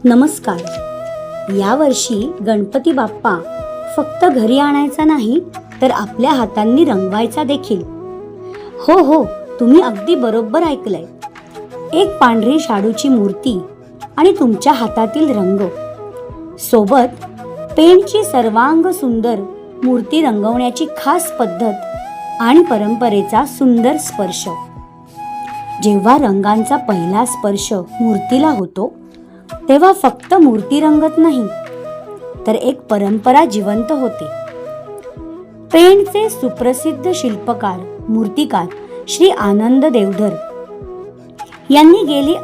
नमस्कार. यावर्षी गणपती बाप्पा फक्त घरी आणायचा नाही तर आपल्या हातांनी रंगवायचा देखील. हो, तुम्ही अगदी बरोबर ऐकलंय. एक पांढरी शाडूची मूर्ती आणि तुमच्या हातातील रंग सोबत पेंटची सर्वांग सुंदर मूर्ती रंगवण्याची खास पद्धत आणि परंपरेचा सुंदर स्पर्श. जेव्हा रंगांचा पहिला स्पर्श मूर्तीला होतो तेव्हा फक्त मूर्ती रंगत नाही तर एक परंपरा जिवंत होते. पेंटचे सुप्रसिद्ध शिल्पकार मूर्तिकार श्री आनंद देवधर यांनी गेली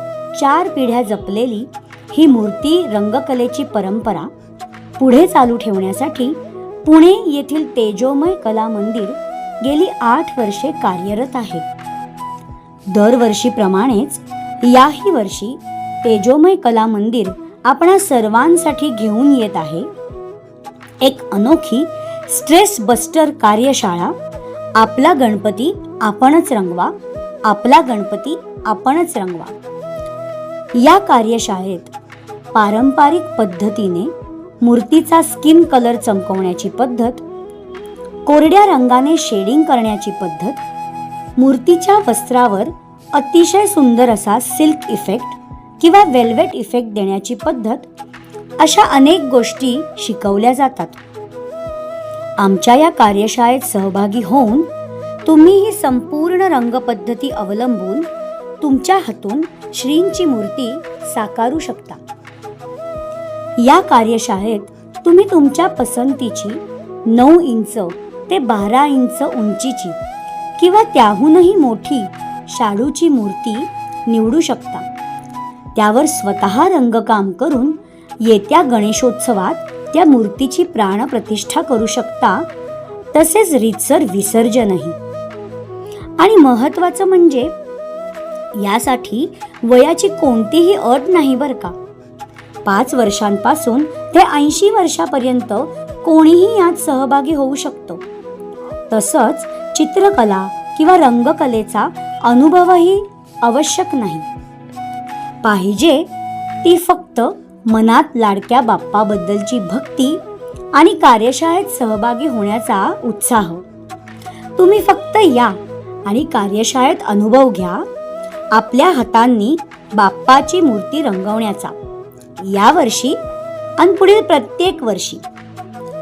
4 पिढ्या जपलेली ही मूर्ती रंगकलेची परंपरा पुढे चालू ठेवण्यासाठी पुणे येथील तेजोमय कला मंदिर गेली 8 वर्षे कार्यरत आहे. दरवर्षीप्रमाणेच याही वर्षी तेजोमय कला मंदिर आपणा सर्वांसाठी घेऊन येत आहे एक अनोखी स्ट्रेस बस्टर कार्यशाळा. आपला गणपती आपणच रंगवा, आपला गणपती आपणच रंगवा. या कार्यशाळेत पारंपरिक पद्धतीने मूर्तीचा स्किन कलर चमकवण्याची पद्धत, कोरड्या रंगाने शेडिंग करण्याची पद्धत, मूर्तीच्या वस्त्रावर अतिशय सुंदर असा सिल्क इफेक्ट किंवा वेल्वेट इफेक्ट देण्याची पद्धत, अशा अनेक गोष्टी शिकवल्या जातात. आमच्या या कार्यशाळेत सहभागी होऊन तुम्ही ही संपूर्ण रंगपद्धती अवलंबून तुमच्या हातून श्रींची मूर्ती साकारू शकता. या कार्यशाळेत तुम्ही तुमच्या पसंतीची 9 इंच ते 12 इंच उंचीची किंवा त्याहूनही मोठी शाडूची मूर्ती निवडू शकता. त्यावर स्वतः रंगकाम करून येत्या गणेशोत्सवात त्या मूर्तीची प्राणप्रतिष्ठा करू शकता. तसेच रीतसर विसर्जनही. आणि महत्त्वाचं म्हणजे यासाठी वयाची कोणतीही अट नाही बरं का. 5 वर्षांपासून ते 80 वर्षापर्यंत कोणीही यात सहभागी होऊ शकतो. तसंच चित्रकला किंवा रंगकलेचा अनुभवही आवश्यक नाही. पाहिजे ती फक्त मनात लाडक्या बाप्पाबद्दलची भक्ती आणि कार्यशाळेत सहभागी होण्याचा उत्साह. तुम्ही फक्त या आणि कार्यशाळेत अनुभव घ्या आपल्या हातांनी बाप्पाची मूर्ती रंगवण्याचा. यावर्षी आणि पुढील प्रत्येक वर्षी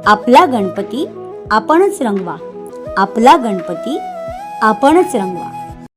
आपला गणपती आपणच रंगवा, आपला गणपती आपणच रंगवा.